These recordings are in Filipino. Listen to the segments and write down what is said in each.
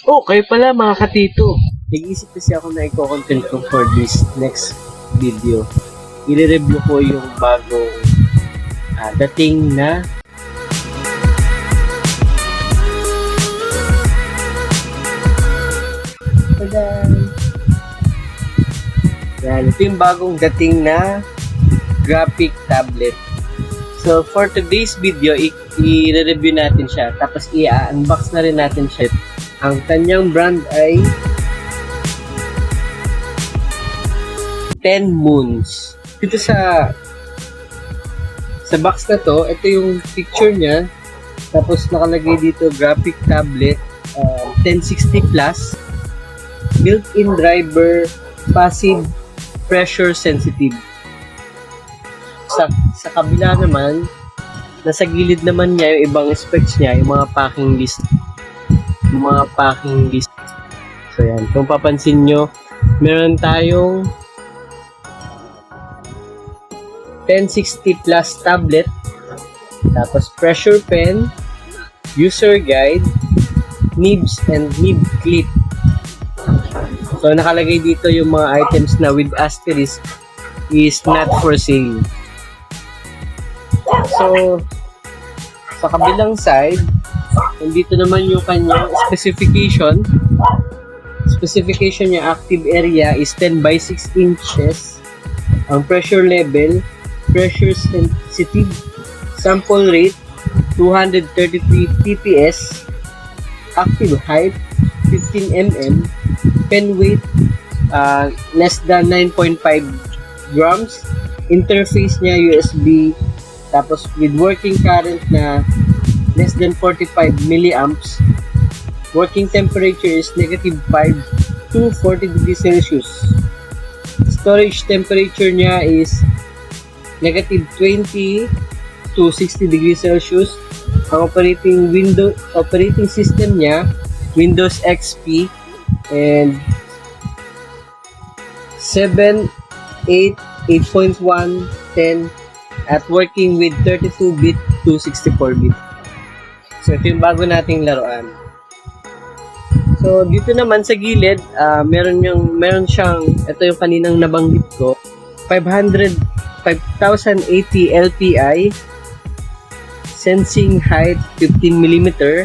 Okay pala mga katito. Nag-iisip kasi ako na i-content ko for this next video. I-review ko yung bagong dating na yan, ito yung bagong dating na graphic tablet. So for today's video, i-review natin siya. Tapos i-unbox na rin natin siya. Ang kanyang brand ay 10MOONS. Dito sa box na to, ito yung picture niya. Tapos nakalagay dito graphic tablet 1060 plus, built-in driver, passive, pressure sensitive. Sa kabila naman, nasa gilid naman niya yung ibang specs niya, yung mga packing list. So yan, kung papansin nyo, meron tayong 1060 plus tablet, tapos pressure pen, user guide, Nibs and Nib Clip. So nakalagay dito yung mga items na with asterisk is not for sale. So sa kabilang side, nandito naman yung kanyang specification. Specification niya, active area is 10 by 6 inches. Ang pressure level, pressure sensitive, sample rate 233 pps, active height 15 mm, pen weight less than 9.5 grams, interface niya USB, tapos with working current na less than 45 milliamps, working temperature is -5 to 40 degrees Celsius, storage temperature niya is -20 to 60 degrees Celsius. Ang operating system niya, Windows XP, and 7, 8, 8.1, 10 at working with 32-bit to 64-bit. So ito yung bago nating laruan. So dito naman sa gilid, meron siyang, ito yung kaninang nabanggit ko, 5080 LPI, sensing height 15mm,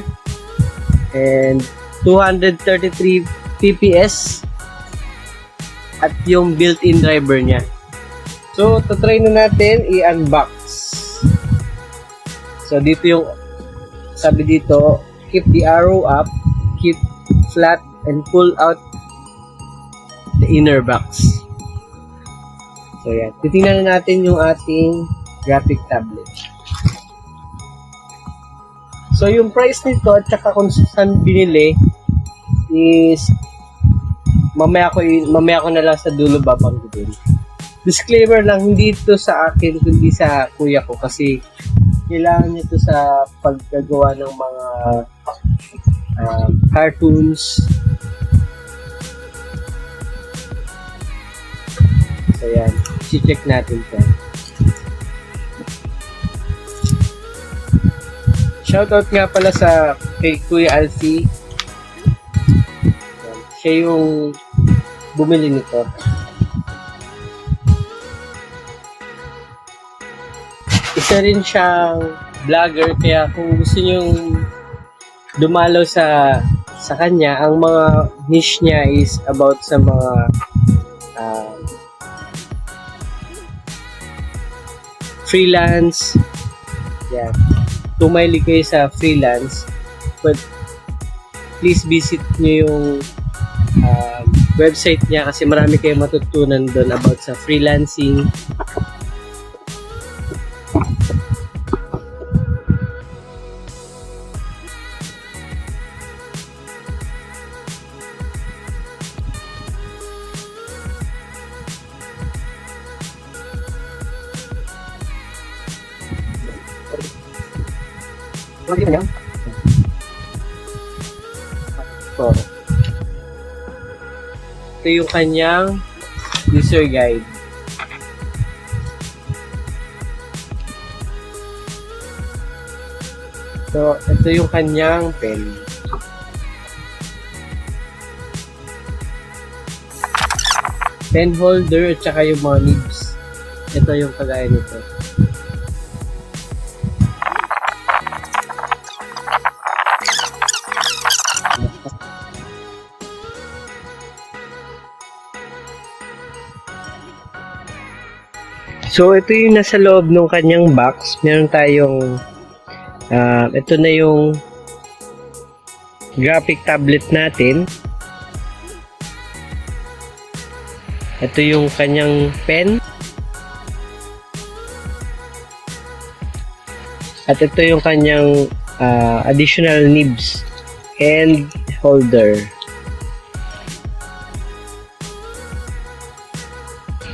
and 233 pps, at yung built-in driver niya. So try na natin i-unbox. So dito yung sabi dito, keep the arrow up, keep flat, and pull out the inner box. So yan, titingnan na natin yung ating graphic tablet. So yung price nito at saka kung saan binili is mamaya ko na lang sa dulo babanggitin. Disclaimer lang, hindi ito sa akin kundi sa kuya ko kasi kailangan niya ito sa paggagawa ng mga cartoons. So yan, i-check natin ito. Shoutout nga pala sa kay Kuya Alfie. Siya yung bumili nito. Isa rin siyang vlogger, kaya kung gusto nyong dumalaw sa kanya, ang mga niche niya is about sa mga freelance. Yan. Kung mahilig kayo sa freelance, but please visit nyo yung website niya kasi marami kayong matutunan doon about sa freelancing. Ito yung kanyang user guide. So, ito yung kanyang pen. Pen holder at saka yung mga nibs. Ito yung kagaya nito. So, ito yung nasa loob ng kanyang box. Meron tayong ito na yung graphic tablet natin. Ito yung kanyang pen. At ito yung kanyang additional nibs and holder.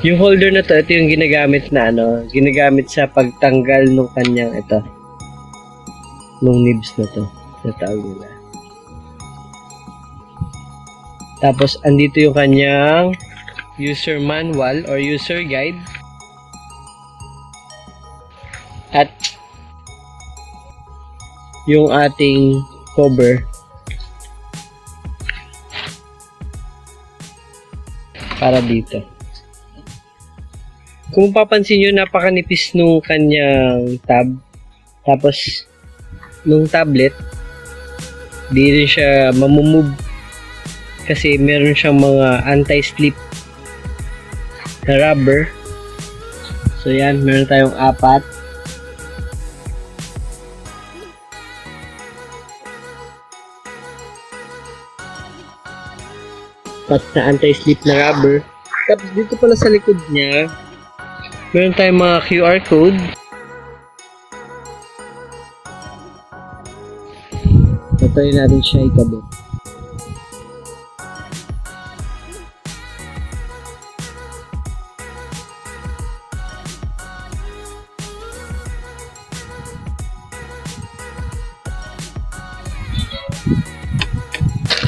Yung holder na to, ito yung ginagamit na ginagamit sa pagtanggal nung kanyang nung nibs na to. Natawag nila. Tapos andito yung kanyang user manual or user guide. At yung ating cover para dito. Kung papansin nyo, napakanipis nung kanyang tab. Tapos, nung tablet, di rin siya mamumove. Kasi meron siyang mga anti-slip na rubber. So, yan. Meron tayong 4. Na anti-slip na rubber. Tapos, dito pala sa likod niya, meron tayong mga QR code. Patayin natin siya ikabit.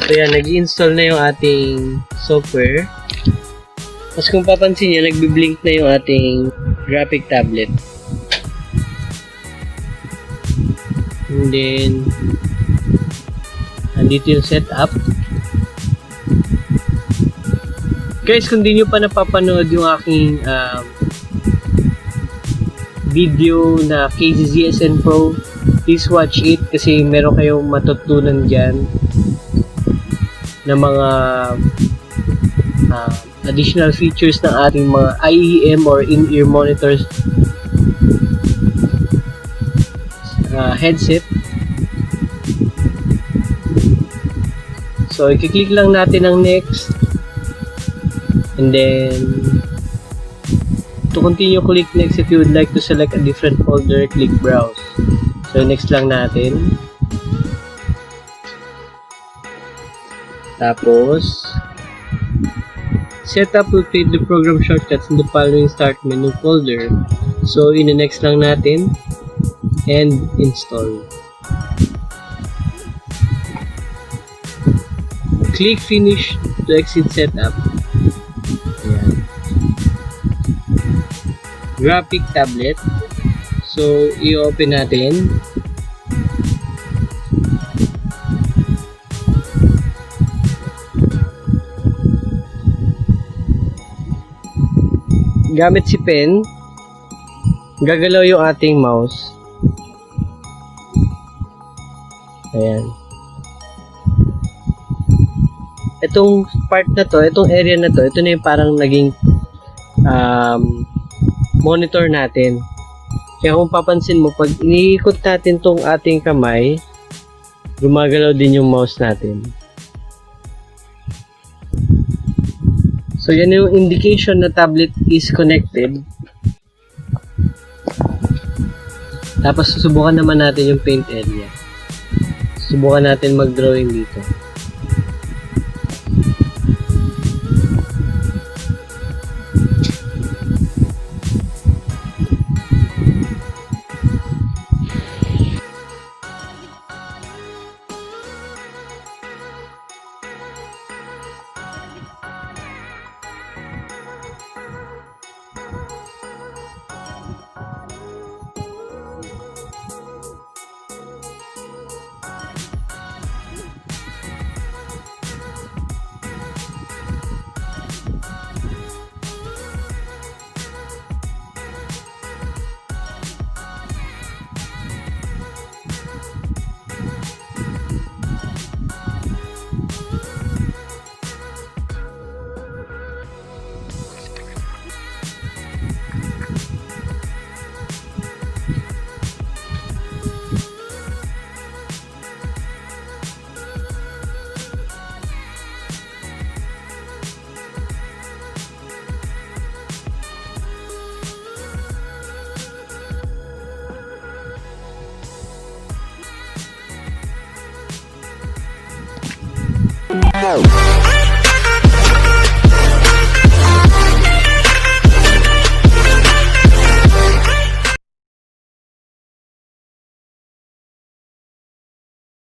So yan, nag-install na yung ating software. Tapos kung papansin nyo, nagbi-blink na yung ating graphic tablet. And then, andito yung setup. Guys, kung di nyo pa napapanood yung aking video na KZZSN Pro, please watch it kasi meron kayong matutunan dyan na mga additional features ng ating mga IEM or in-ear monitors headset. So, i-click lang natin ang next, and then to continue, click next. If you would like to select a different folder, click browse. So, next lang natin. Tapos setup will create the program shortcuts in the following start menu folder. So, in-next lang natin and install. Click finish to exit setup. Ayan. Graphic tablet. So, i-open natin. Gamit si pen, gagalaw yung ating mouse. Ayan. Itong part na to, itong area na to, ito na yung parang naging monitor natin. Kaya kung papansin mo, pag iniikot natin tong ating kamay, gumagalaw din yung mouse natin. So, yan yung indication na tablet is connected. Tapos, susubukan naman natin yung paint area. Subukan natin mag-drawing dito. 10MOONS.